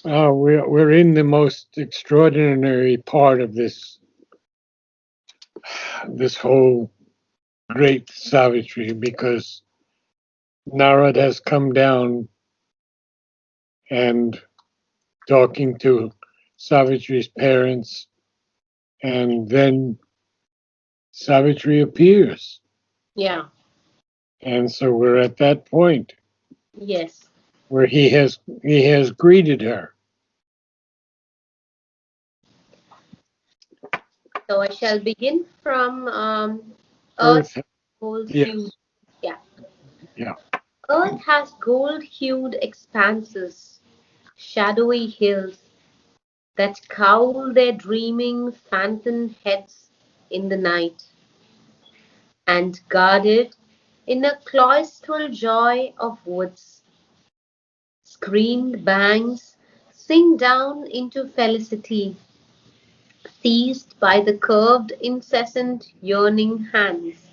We're in the most extraordinary part of this whole great Savitri, because Narad has come down and talking to Savitri's parents, and then Savitri appears. Yeah. And so we're at that point Yes. where he has greeted her. So I shall begin from Earth Earth, gold hued. yes, Yeah. yeah. Earth has gold hued expanses, shadowy hills that cowl their dreaming phantom heads in the night, and guarded in a cloistral joy of woods, screened banks sink down into felicity, seized by the curved incessant yearning hands,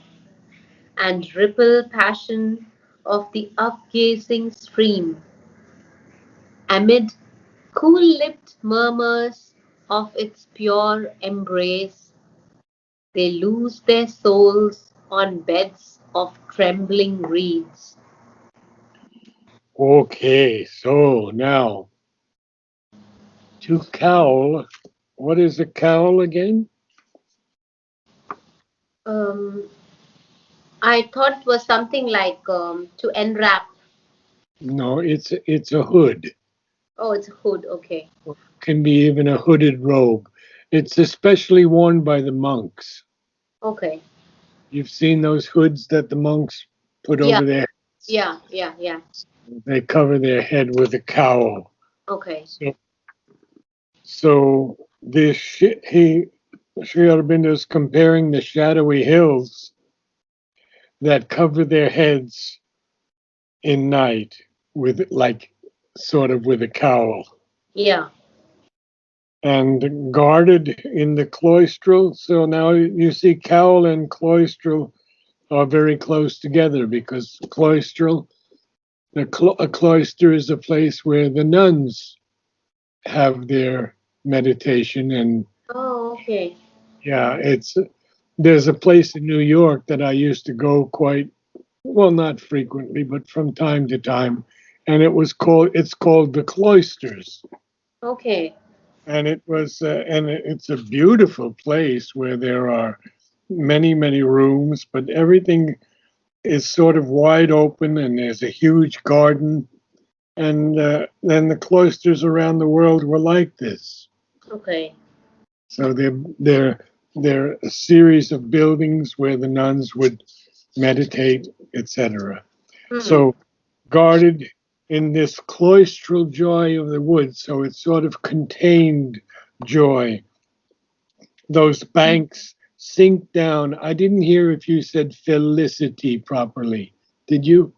and ripple passion of the upgazing stream, amid cool-lipped murmurs of its pure embrace, they lose their souls on beds of trembling reeds. Okay, so now to cowl. What is a cowl again? Um, I thought it was something like to enwrap. No, it's a hood. Oh, it's a hood. Okay. Can be even a hooded robe. It's especially worn by the monks. Okay. You've seen those hoods that the monks put Yeah. over their heads. Yeah. Yeah. Yeah. They cover their head with a cowl. Okay. So this Sri Aurobindo is comparing the shadowy hills that cover their heads in night with like sort of with a cowl, Yeah. and guarded in the cloistral. So now you see cowl and cloistral are very close together, because a cloister is a place where the nuns have their meditation. And Oh, okay. yeah, there's a place in New York that I used to go quite well, not frequently, but from time to time, and it's called the Cloisters. Okay. It's a beautiful place where there are many rooms, but everything is sort of wide open, and there's a huge garden. And then the cloisters around the world were like this. Okay. So they're a series of buildings where the nuns would meditate, etc. Hmm. So guarded in this cloistral joy of the woods, so it's sort of contained joy. Those banks sink down. I didn't hear if you said felicity properly. Did you?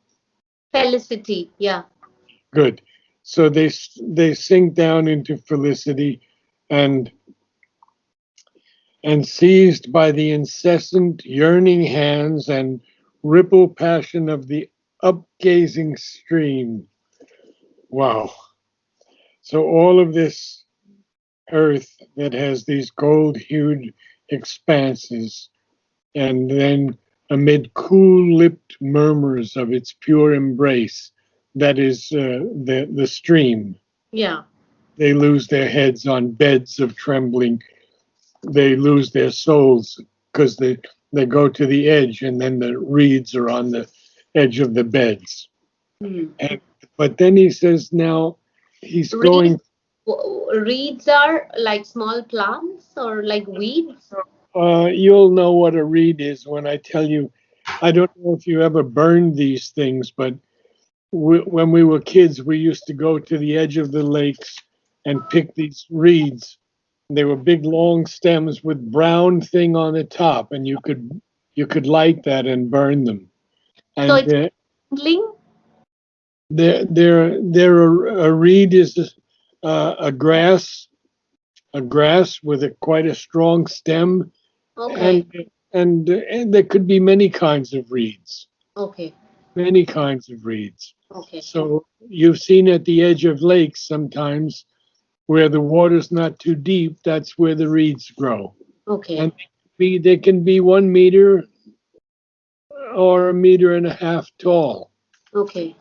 Felicity. Yeah. Good. So they sink down into felicity, and seized by the incessant yearning hands and ripple passion of the upgazing stream. Wow. So all of this earth that has these gold hued expanses, and then amid cool lipped murmurs of its pure embrace, that is the stream. Yeah. They lose their heads on beds of trembling. They lose their souls because they go to the edge, and then the reeds are on the edge of the beds. Hmm. And but then he says now he's Reeds. going. Reeds are like small plants or like weeds. You'll know what a reed is when I tell you. I don't know if you ever burned these things, but when we were kids, we used to go to the edge of the lakes and pick these reeds. They were big, long stems with brown thing on the top, and you could light that and burn them. So And it's kindling. a reed is a grass with quite a strong stem, Okay. and and there could be many kinds of reeds, Okay. many kinds of reeds. Okay. So you've seen at the edge of lakes sometimes where the water's not too deep, that's where the reeds grow. And Okay. they can be 1 meter or a meter and a half tall. Okay.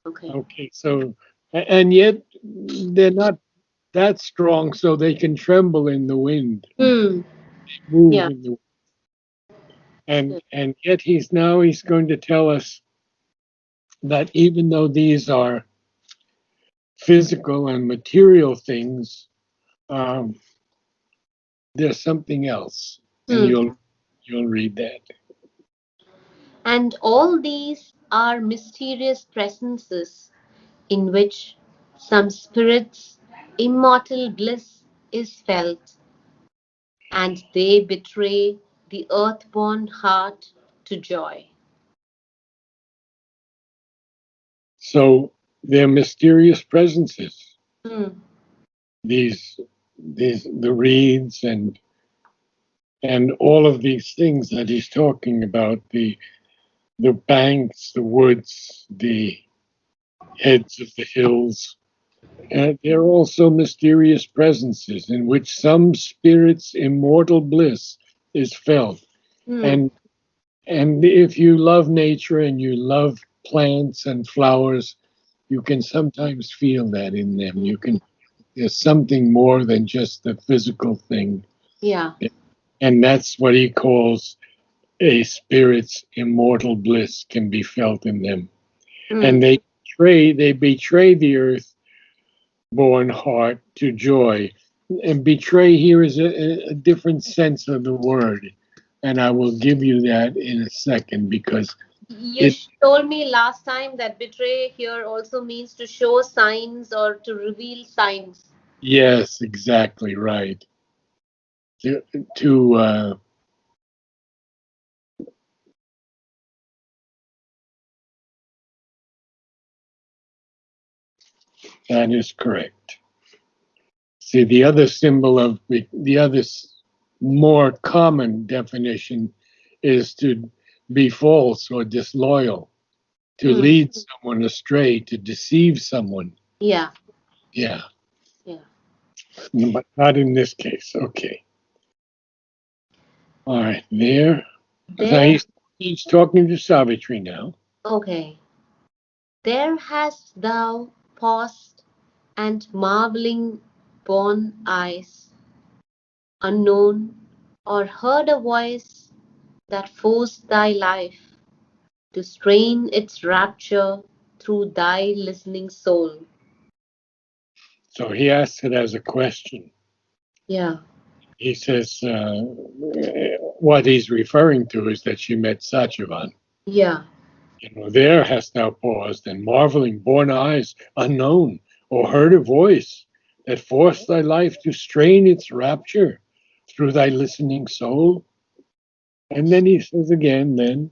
Okay. Okay, so and yet they're not that strong, so they can tremble in the wind, Hmm. move Yeah. in the and yet he's going to tell us that even though these are physical and material things, um, there's something else, and Hmm. you'll read that. And all these are mysterious presences in which some spirit's immortal bliss is felt, and they betray the earthborn heart to joy. So they're mysterious presences. Hmm. These the reeds and all of these things that he's talking about, the banks, the woods, the heads of the hills. And they're also mysterious presences in which some spirit's immortal bliss is felt. Hmm. And and if you love nature and you love plants and flowers, you can sometimes feel that in them. You can there's something more than just the physical thing. Yeah. And that's what he calls a spirit's immortal bliss can be felt in them. Hmm. And they betray the earth born heart to joy. And betray here is a different sense of the word. And I will give you that in a second because You it, told me last time that betray here also means to show signs or to reveal signs. yes, exactly right. To, to that is correct. See, the other symbol of the other more common definition is to be false or disloyal, to Hmm. lead someone astray, to deceive someone. Yeah. Yeah, Yeah. but not in this case. Okay. All right, there. So There. he's talking to Savitri now. Okay. There hast thou paused and marvelling born eyes, unknown, or heard a voice that forced thy life to strain its rapture through thy listening soul. So he asks it as a question. Yeah. He says what he's referring to is that she met Satyavan. Yeah. There hast thou paused, and marveling born eyes unknown, or heard a voice that forced thy life to strain its rapture through thy listening soul. And then he says again, then,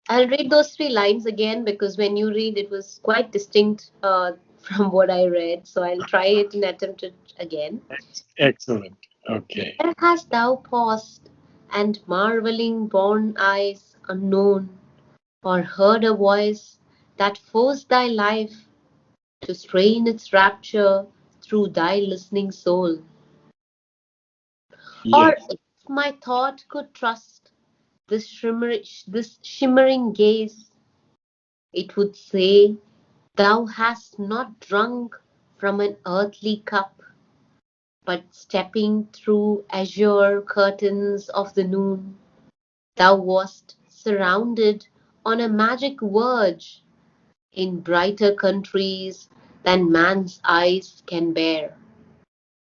I'll read those three lines again because when you read, it was quite distinct from what I read. So I'll try it and attempt it again. excellent. Okay. Where hast thou paused, and marvelling born eyes unknown, or heard a voice that forced thy life to strain its rapture through thy listening soul? Or Yes. if my thought could trust this shimmering gaze, it would say, thou hast not drunk from an earthly cup, but stepping through azure curtains of the noon, thou wast surrounded on a magic verge in brighter countries than man's eyes can bear.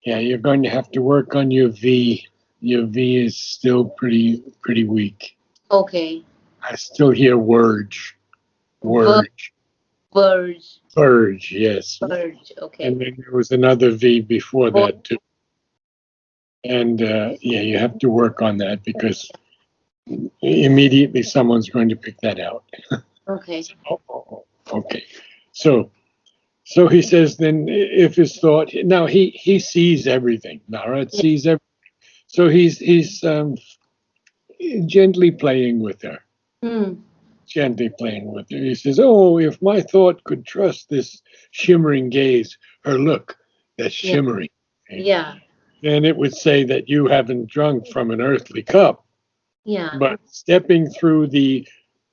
Yeah, you're going to have to work on your V. Your V is still pretty weak. Okay. I still hear wurge, Ver- wurge, verge. verge. Yes, Verge. and Okay. then there was another V before Vo- that too. And yeah, you have to work on that because immediately someone's going to pick that out. Okay. Okay, so he says then if his thought now he sees everything. Narad Yeah. sees everything. So he's gently playing with her. Hmm. Gently playing with her. He says, "Oh, if my thought could trust this shimmering gaze, her look that's Yeah. shimmering." Yeah. then it would say that you haven't drunk from an earthly cup. Yeah. But stepping through the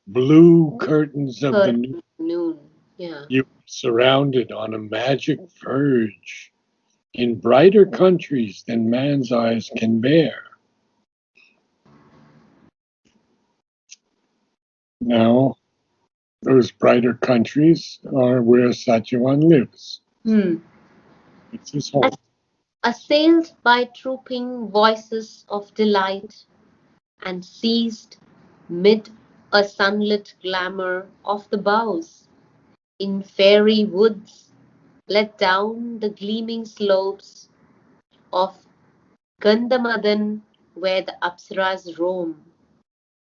blue curtains of the new, Curtain noon. Yeah. you are surrounded on a magic verge in brighter countries than man's eyes can bear. Now, those brighter countries are where Satyavan lives. Hmm. It's his home. Assailed by trooping voices of delight, and seized mid a sunlit glamour of the boughs, in fairy woods, let down the gleaming slopes of Gandhamadan, where the apsaras roam.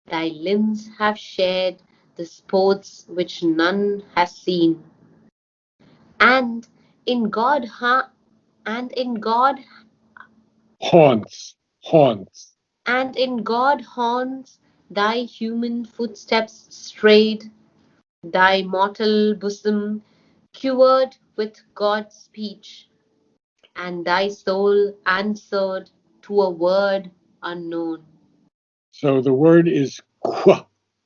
Thy limbs have shared the sports which none has seen, and in God ha- and in God Haunts. and in God haunts thy human footsteps strayed, thy mortal bosom quivered with God's speech, and thy soul answered to a word unknown. So the word is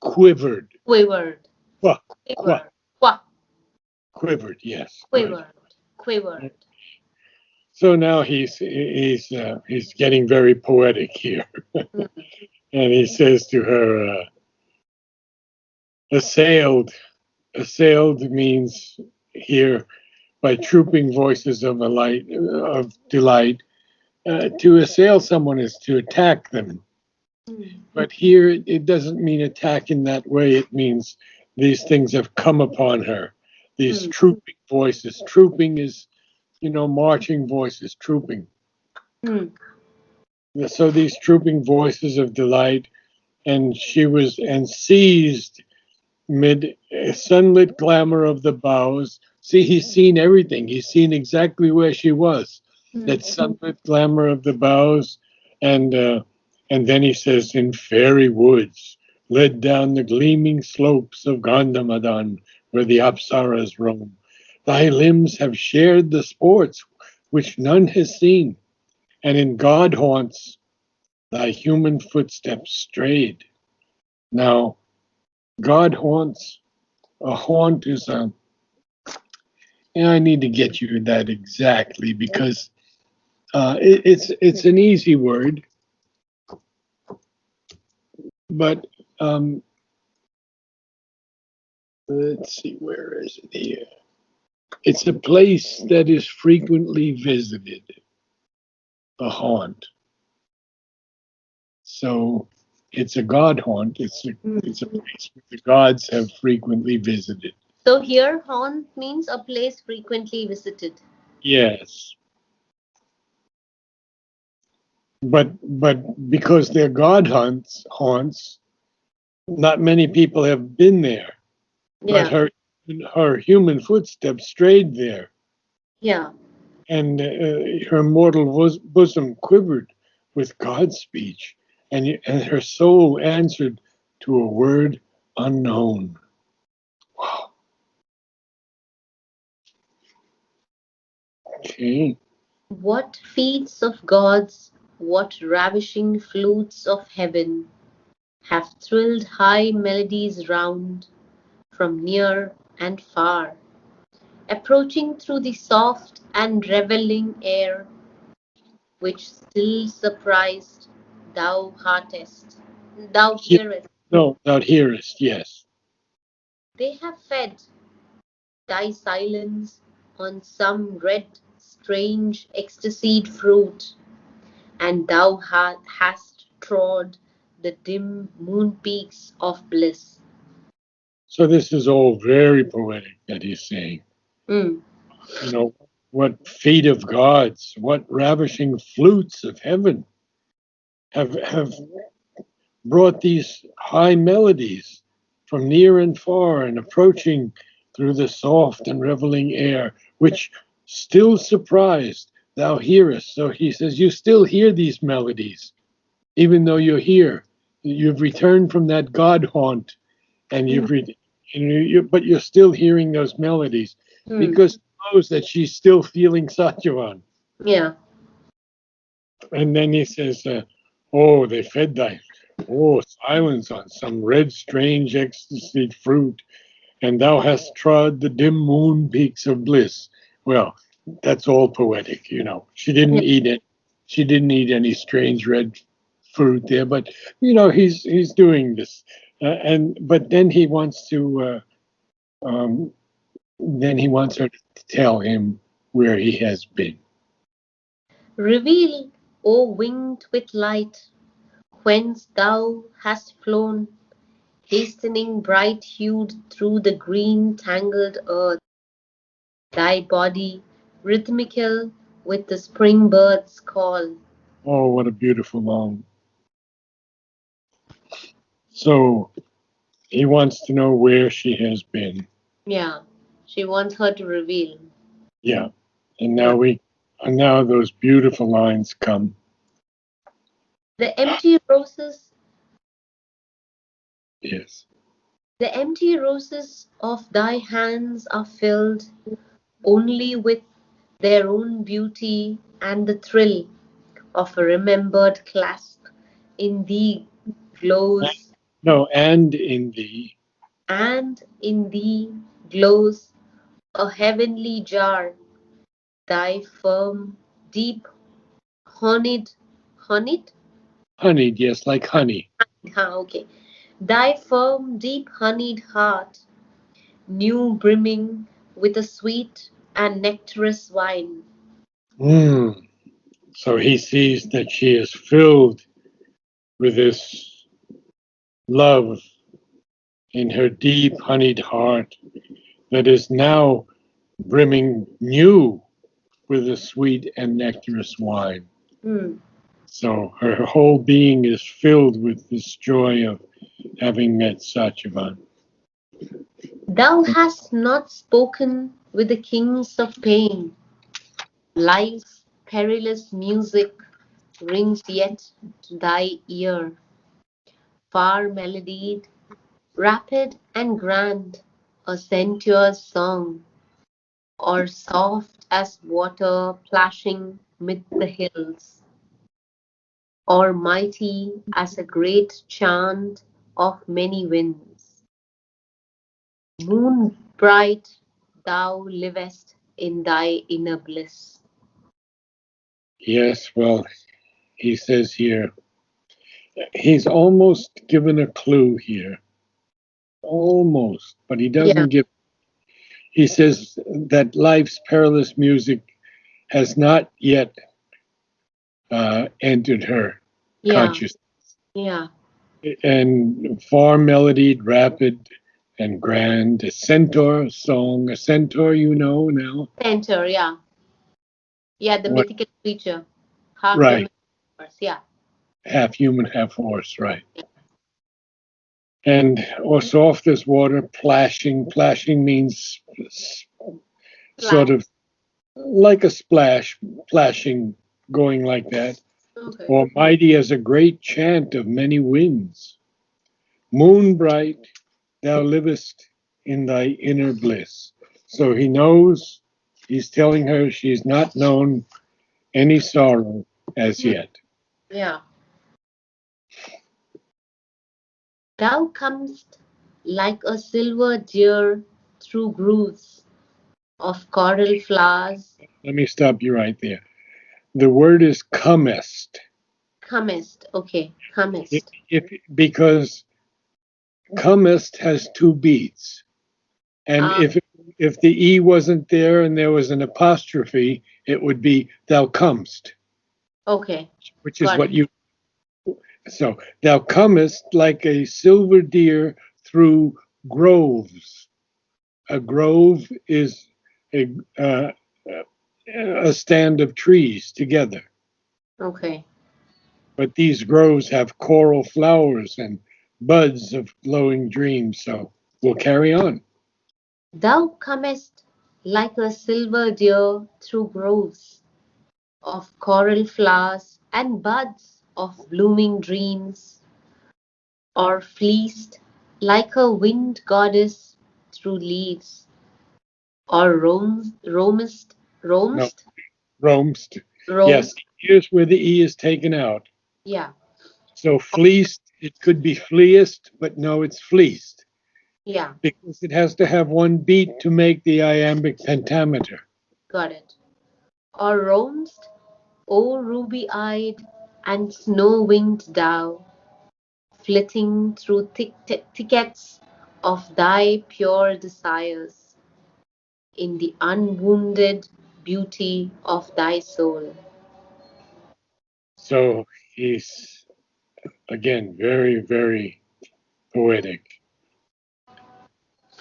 quivered. Quivered, Qua, qua, quivered, qua, quivered. Yes, good. quivered, quivered. So now he's getting very poetic here, Mm, and he says to her, "Assailed. Assailed means here by trooping voices of delight. To assail someone is to attack them, mm, but here it doesn't mean attack in that way. It means these things have come upon her. These mm, trooping voices. Trooping is, marching voices. Trooping. mm, So these trooping voices of delight, and she was and seized mid sunlit glamour of the boughs. See, he's seen everything. He's seen exactly where she was. That mm. sunlit glamour of the boughs, and uh, and then he says, in fairy woods, led down the gleaming slopes of Gandhamadan, where the apsaras roam. Thy limbs have shared the sports which none has seen, and in God haunts thy human footsteps strayed. Now, God haunts. A haunt is a. And I need to get you that exactly because it's an easy word, but let's see, where is it here? It's a place that is frequently visited. A haunt. So it's a god haunt. It's a Mm. place where the gods have frequently visited. So here, haunt means a place frequently visited. Yes, but because they're god haunts, not many people have been there. But Yeah, her human footsteps strayed there, yeah. and her mortal bosom quivered with God's speech, and her soul answered to a word unknown. Wow. Okay. What feats of gods, what ravishing flutes of heaven have thrilled high melodies round from near and far, approaching through the soft and revelling air, which still surprised thou heartest, thou He- hearest. no, thou hearest, yes. They have fed thy silence on some red, strange, ecstasied fruit, and thou hast trod the dim moon peaks of bliss. So this is all very poetic that he's saying. Mm, You know, what feet of gods, what ravishing flutes of heaven have brought these high melodies from near and far and approaching through the soft and reveling air, which still surprised thou hearest. So he says, you still hear these melodies, even though you're here. You've returned from that God haunt, and mm, but you're still hearing those melodies mm. because he knows that she's still feeling Satyavan. Yeah. And then he says, "Oh, they fed thy silence on some red, strange ecstasy fruit, and thou hast trod the dim moon peaks of bliss." Well, that's all poetic, you know. She Yeah. didn't eat it. She didn't eat any strange red fruit there, but you know, he's doing this, and but um, then he wants her to tell him where he has been. Reveal, O winged with light, whence thou hast flown, hastening bright hued through the green tangled earth, thy body rhythmical with the spring bird's call. Oh, what a beautiful line! So he wants to know where she has been. Yeah, she wants her to reveal. Yeah, and Yeah. now those beautiful lines come. The empty roses, Yes, the empty roses of thy hands are filled only with their own beauty and the thrill of a remembered clasp in thee glows, no, and in thee, and in thee glows a heavenly jar, thy firm, deep, honeyed, honeyed? honeyed, yes, like honey. Okay. Thy firm, deep honeyed heart, new brimming with a sweet and nectarous wine. Mm. So he sees that she is filled with this love in her deep honeyed heart that is now brimming new with a sweet and nectarous wine. Hmm. So her whole being is filled with this joy of having met Satyavan. Thou hast not spoken with the kings of pain. Life's perilous music rings yet to thy ear, far melodied, rapid and grand, a sensuous song, or soft as water plashing mid the hills, or mighty as a great chant of many winds. Moon bright, thou livest in thy inner bliss. Yes, well, he says here, he's almost given a clue here. Almost, but he Yeah, doesn't give. He says that life's perilous music has not yet entered her yeah, consciousness. yeah. And far melodied, rapid, and grand. A centaur song. A centaur, you know now. Centaur, yeah. Yeah, the What? mythical creature. Half Right. human, yeah. Half human, half horse. Right. And or soft as water, plashing. Plashing means Flash. sort of like a splash, plashing, going like that. Okay. Or mighty as a great chant of many winds. Moon bright, thou livest in thy inner bliss. So he knows, he's telling her she's not known any sorrow as Hmm. yet. Yeah. Thou comest like a silver deer through grooves of coral flowers. Let me stop you right there. The word is comest. Comest. Okay. If, Comest. because comest has two beats, and Ah, if the e wasn't there and there was an apostrophe, it would be thou comest, okay. which is Got what it. you. So thou comest like a silver deer through groves. A grove is a uh, a stand of trees together, Okay. but these groves have coral flowers and buds of glowing dreams. So we'll carry on. Thou comest like a silver deer through groves of coral flowers and buds of blooming dreams, or fleeced like a wind goddess through leaves, or roamest, No, roamest, roamst. Roam. Yes, here's where the E is taken out. Yeah. So fleeced, it could be fleeced, but no, it's fleeced Yeah. because it has to have one beat to make the iambic pentameter. Got it. Or roamst, O ruby-eyed and snow-winged thou, flitting through thickets of thy pure desires, in the unwounded beauty of thy soul. So he's again very, very poetic.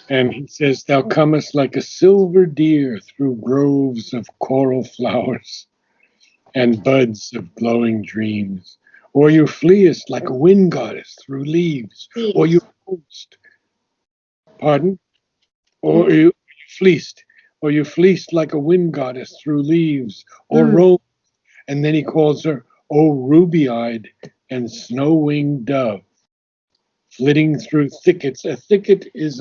And he says, "Thou comest like a silver deer through groves of coral flowers and buds of glowing dreams. Or you fleest like a wind goddess through leaves. Or you Please. roast, pardon? Or Mm, you fleeced. Or you fleeced like a wind goddess through leaves. Or mm, roam." And then he calls her, "O ruby eyed and snow winged dove, flitting through thickets." A thicket is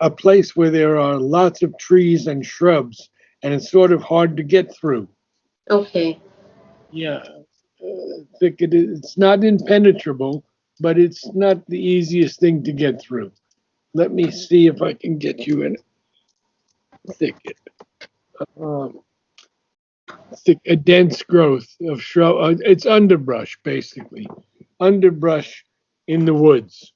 a place where there are lots of trees and shrubs, and it's sort of hard to get through. okay. Yeah, thicket. It's not impenetrable, but it's not the easiest thing to get through. Let me see if I can get you in a thicket. Um, a dense growth of shrub. It's underbrush, basically. Underbrush in the woods.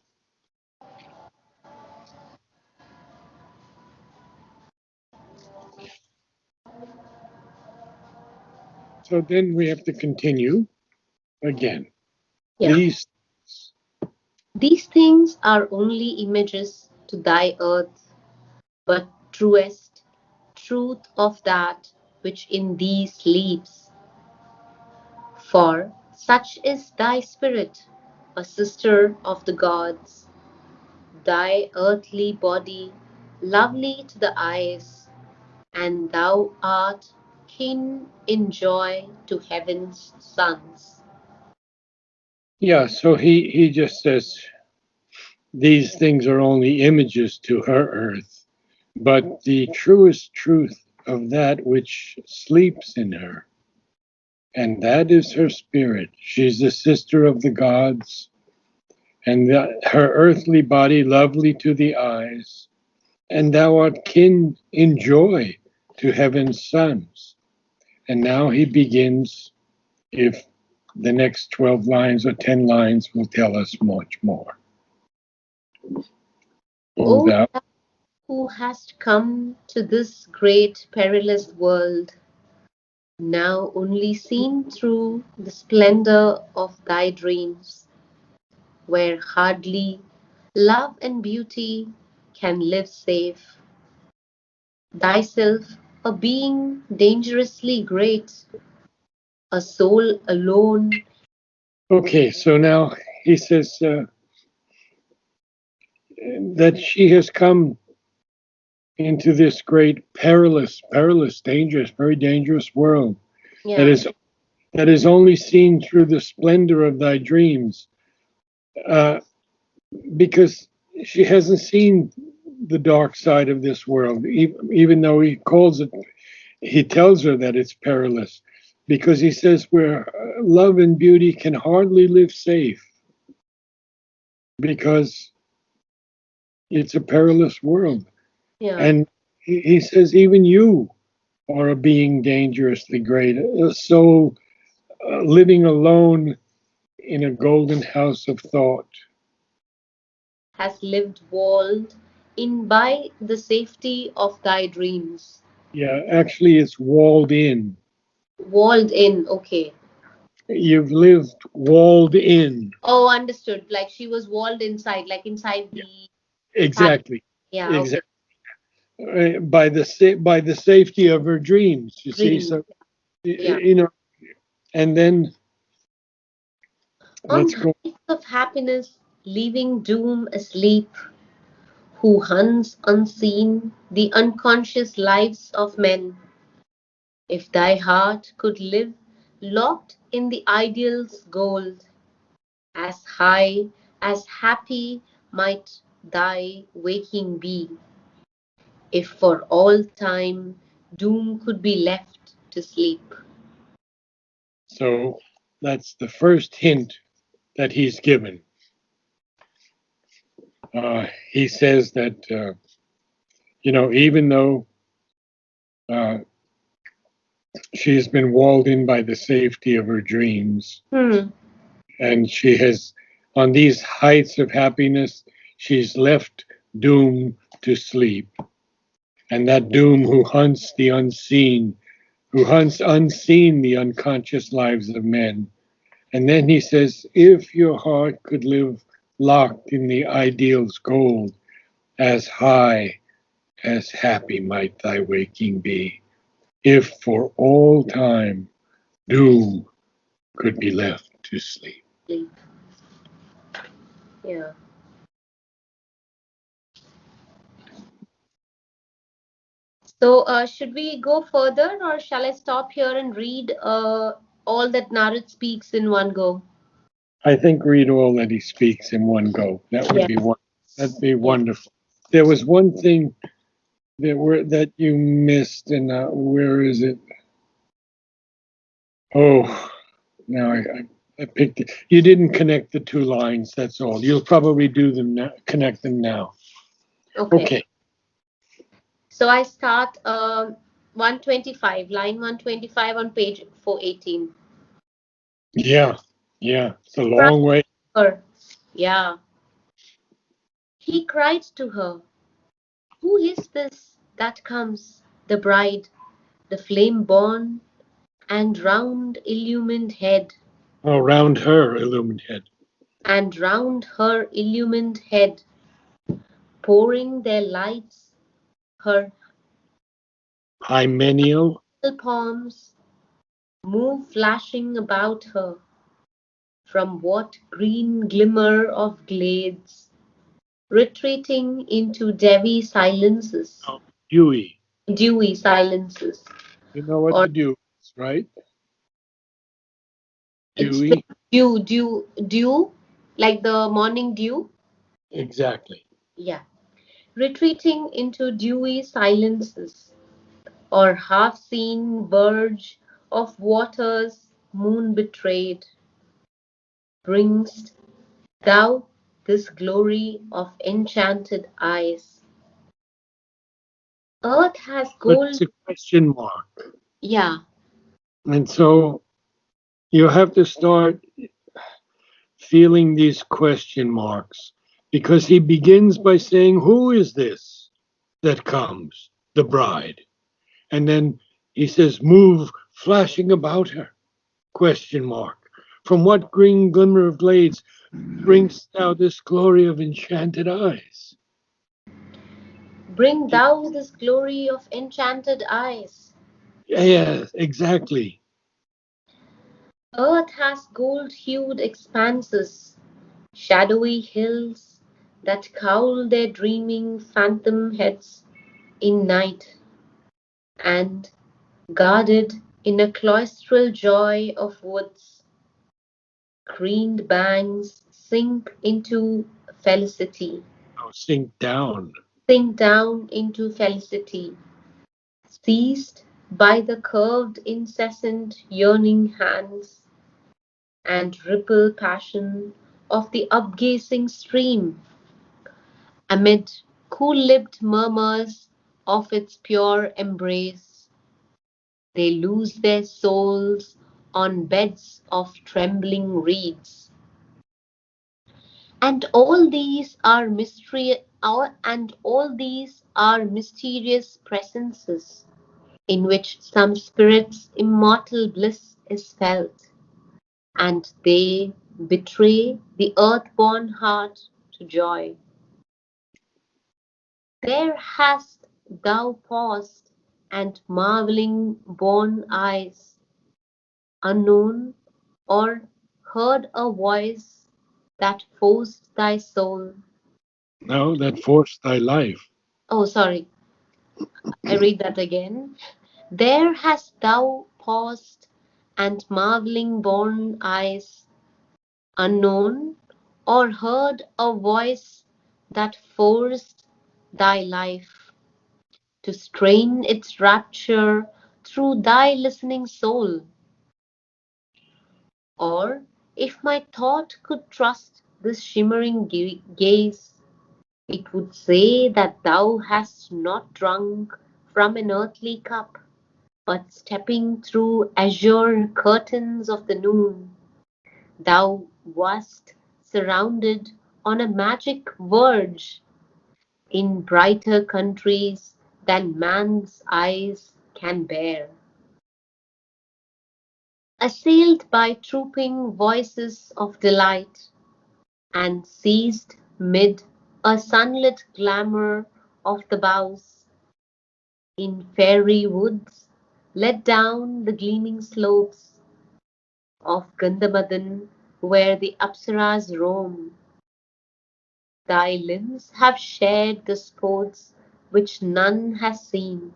So then we have to continue again. Yeah. These These things are only images to thy earth, but truest truth of that which in thee sleeps. For such is thy spirit, a sister of the gods, thy earthly body, lovely to the eyes, and thou art kin in joy to heaven's sons. Yeah, so he just says these things are only images to her earth, but the truest truth of that which sleeps in her, and that is her spirit. She's the sister of the gods, and her earthly body lovely to the eyes, and thou art kin in joy to heaven's sons. And now he begins, if the next 12 lines or 10 lines will tell us much more. O O thou, thou who hast come to this great perilous world, now only seen through the splendor of thy dreams, where hardly love and beauty can live safe, thyself a being dangerously great, a soul alone. okay, so now he says that she has come into this great perilous, dangerous, very dangerous world that Yeah, is that is only seen through the splendor of thy dreams, uh, because she hasn't seen the dark side of this world, even though he tells her that it's perilous, because he says where love and beauty can hardly live safe because it's a perilous world. yeah, And he says, even you are a being dangerously great, a soul living alone in a golden house of thought. has lived walled in by the safety of thy dreams. Yeah, actually, it's walled in. Walled in, okay. You've lived walled in. Oh, understood. Like she was walled inside, like inside Yeah, the palace. exactly, Yeah, okay. exactly. By the safety of her dreams. You see, Dreams. so Yeah. you know, and then On let's go. heights of happiness, leaving doom asleep, who hunts unseen the unconscious lives of men. If thy heart could live locked in the ideal's gold, as high, as happy might thy waking be, if for all time doom could be left to sleep. So that's the first hint that he's given. He says that, even though uh, she has been walled in by the safety of her dreams, Hmm. and she has, on these heights of happiness, she's left doom to sleep. And that doom who hunts the unseen, who hunts unseen the unconscious lives of men. And then he says, if your heart could live locked in the ideal's gold, as high, as happy might thy waking be, if for all time doom could be left to sleep. Sleep. Yeah. So, should we go further, or shall I stop here and read all that Narad speaks in one go? I think read all that he speaks in one go. That would Yeah. be one. That'd be Yeah. wonderful. There was one thing that you missed, and where is it? Oh, now I picked it. You didn't connect the two lines. That's all. You'll probably do them now. Connect them now. Okay. Okay. So I start 125, line 125 on page 418. Yeah. Yeah. It's a Cried long way. to her. Yeah. He cried to her, who is this that comes? The bride, the flame born and round illumined head, Around her illumined head. and round her illumined head, pouring their lights, her Hymeneal. palms move flashing about her, from what green glimmer of glades, retreating into Oh, dewy. dewy silences, You know what or the dew is, right? it's like Dewy. dew, like the morning dew. Exactly. Yeah, retreating into dewy silences, or half-seen verge of waters moon betrayed, bringst thou this glory of enchanted eyes. Earth has But gold. it's a question mark. Yeah, And so you have to start feeling these question marks because he begins by saying, who is this that comes? The bride. And then he says, move flashing about her? Question mark. From what green glimmer of glades bringst thou this glory of enchanted eyes? bring thou this glory of enchanted eyes. Yes, exactly. Earth has gold-hued expanses, shadowy hills that cowl their dreaming phantom heads in night, and, guarded in a cloistral joy of woods, greened banks Oh, sink down. sink down into felicity, seized by the curved incessant yearning hands and ripple passion of the upgazing stream, amid cool-lipped murmurs of its pure embrace, they lose their souls on beds of trembling reeds. And all these are mysterious presences, in which some spirit's immortal bliss is felt, and they betray the earth-born heart to joy. There hast thou paused, and marvelling born eyes, unknown, or heard a voice that forced thy soul. No, that forced thy life. Oh, sorry, I read that again. There hast thou paused, and marvelling born eyes, unknown, or heard a voice that forced thy life to strain its rapture through thy listening soul. Or if my thought could trust this shimmering gaze, it would say that thou hast not drunk from an earthly cup, but stepping through azure curtains of the noon, thou wast surrounded on a magic verge in brighter countries than man's eyes can bear. Assailed by trooping voices of delight, and seized mid a sunlit glamour of the boughs, in fairy woods, led down the gleaming slopes of Gandhamadhan, where the Apsaras roam, thy limbs have shared the sports which none has seen,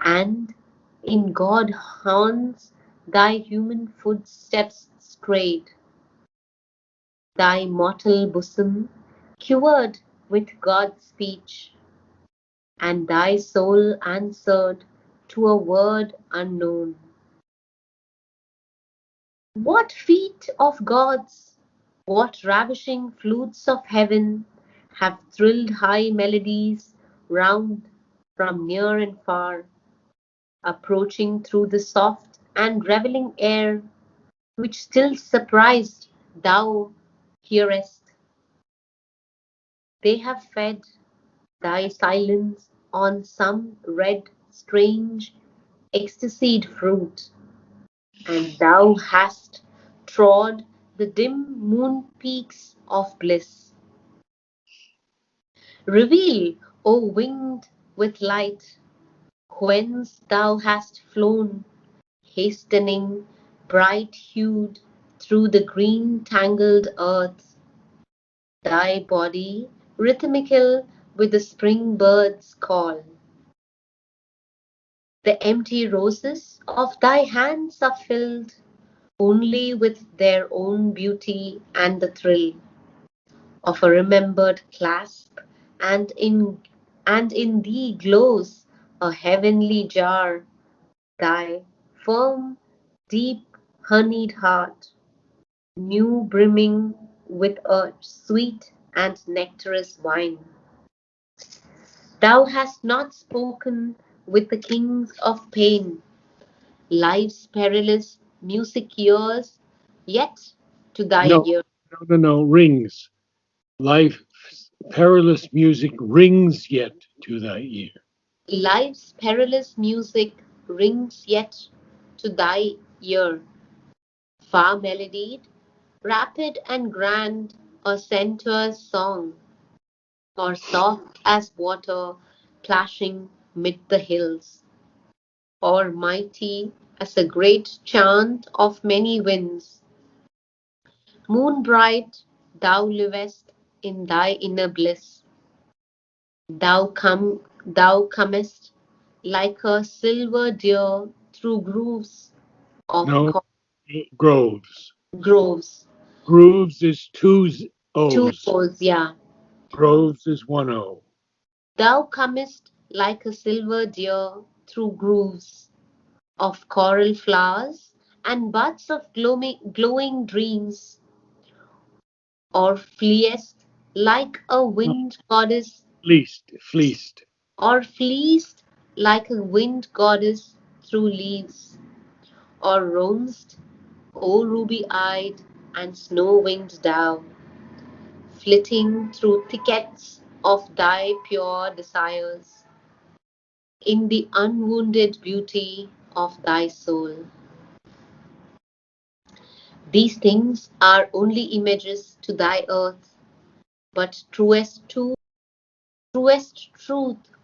and in God haunts thy human footsteps strayed, thy mortal bosom quivered with God's speech, and thy soul answered to a word unknown. What feet of gods, what ravishing flutes of heaven have thrilled high melodies round from near and far, approaching through the soft and reveling air, which still surprised thou hearest. They have fed thy silence on some red, strange, ecstasied fruit, and thou hast trod the dim moon peaks of bliss. Reveal, O winged with light, whence thou hast flown, hastening, bright hued, through the green tangled earth, thy body rhythmical with the spring bird's call. The empty roses of thy hands are filled only with their own beauty and the thrill of a remembered clasp, and in thee glows a heavenly jar, thy firm, deep honeyed heart, new brimming with a sweet and nectarous wine. Thou hast not spoken with the kings of pain, life's perilous music years, yet to thy No, ear. no. Rings. Life's perilous music rings yet to thy ear. Life's perilous music rings yet to thy ear, far melodied, rapid and grand, a centaur's song, or soft as water plashing mid the hills, or mighty as a great chant of many winds. Moon bright, thou livest in thy inner bliss. Thou comest like a silver deer through of No, co- groves. groves. Grooves is two Two O's. O's, yeah. Groves is one O. Thou comest like a silver deer through grooves of coral flowers and buds of glowing dreams, or fleest like a No, wind goddess, fleeced. or fleeced like a wind goddess through leaves, or roam'st, O ruby-eyed and snow-winged thou, flitting through thickets of thy pure desires, in the unwounded beauty of thy soul. These things are only images to thy earth, but truest truth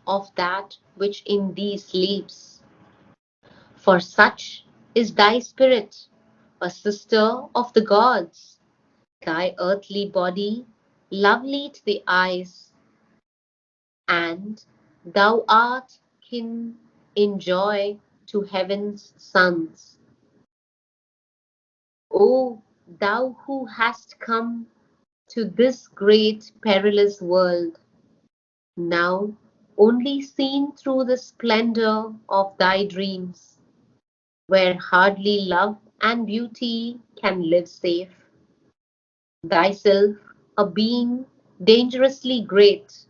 of that which in thee sleeps. For such is thy spirit, a sister of the gods, thy earthly body, lovely to the eyes, and thou art kin in joy to heaven's sons. O thou who hast come to this great perilous world, now only seen through the splendor of thy dreams, where hardly love and beauty can live safe. Thyself a being dangerously great,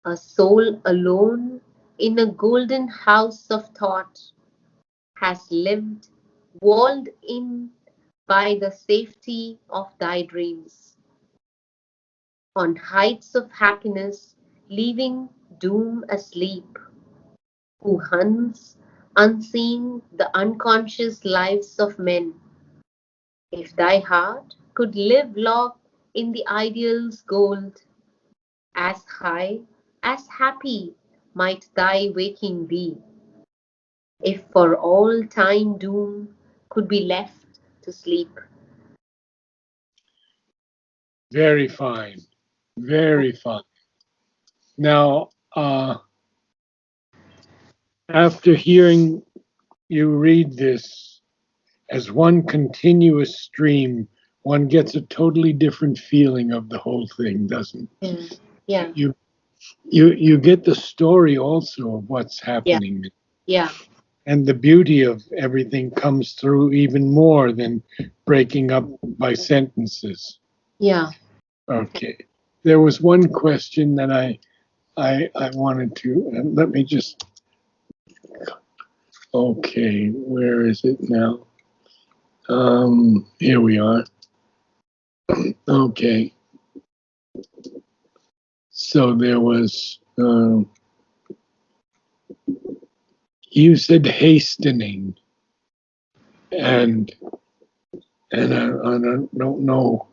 a soul alone in a golden house of thought, has lived, walled in by the safety of thy dreams, on heights of happiness, leaving doom asleep, who hunts unseen the unconscious lives of men. If thy heart could live long in the ideal's gold, as high, as happy might thy waking be, if for all time doom could be left to sleep. Very fine. Very fine. Now, after hearing you read this as one continuous stream, one gets a totally different feeling of the whole thing, doesn't Yeah, yeah, you? You get the story also of what's yeah, happening, yeah, and the beauty of everything comes through even more than breaking up by sentences. yeah. Okay. There was one question that I wanted to, and let me just, okay, where is it now? Here we are. Okay. So there was, you said hastening, and I don't know.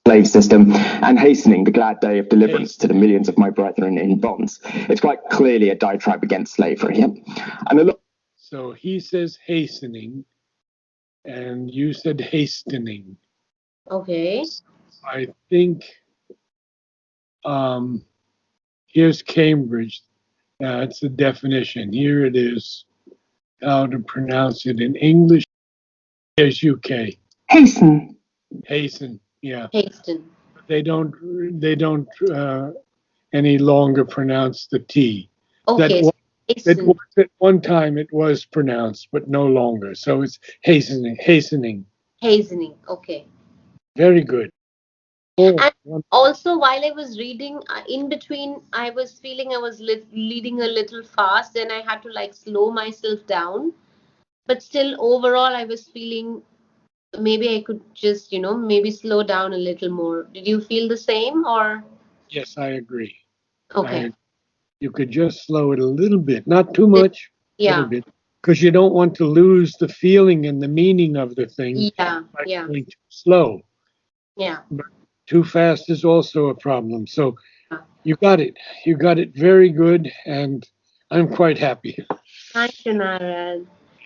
Slave system and hastening the glad day of deliverance to the Hastening. millions of my brethren in bonds. It's quite clearly a diatribe against slavery. Yeah? And a lot. So he says hastening, and you said hastening. Okay. I think um, here's Cambridge. It's the definition. Here it is. How to pronounce it in English? Here's UK. Hasten. Hasten. Yeah. Hasten. They don't. They don't any longer pronounce the T. That Okay, so was, that hasten. was at one time it was pronounced, but no longer. So it's hastening. Hastening. Hastening. Okay. Very good. Oh, And also, while I was reading, in between, I was feeling I was leading a little fast, and I had to like slow myself down. But still, overall, I was feeling maybe I could just, maybe slow down a little more. Did you feel the same or? yes, I agree. Okay. I You could just slow it a little bit, not too much, a little Yeah. bit, because you don't want to lose the feeling and the meaning of the thing Yeah. by Yeah. going too slow. Yeah. But too fast is also a problem. So Yeah. you got it. You got it very good, and I'm quite happy. Thank you, Narad.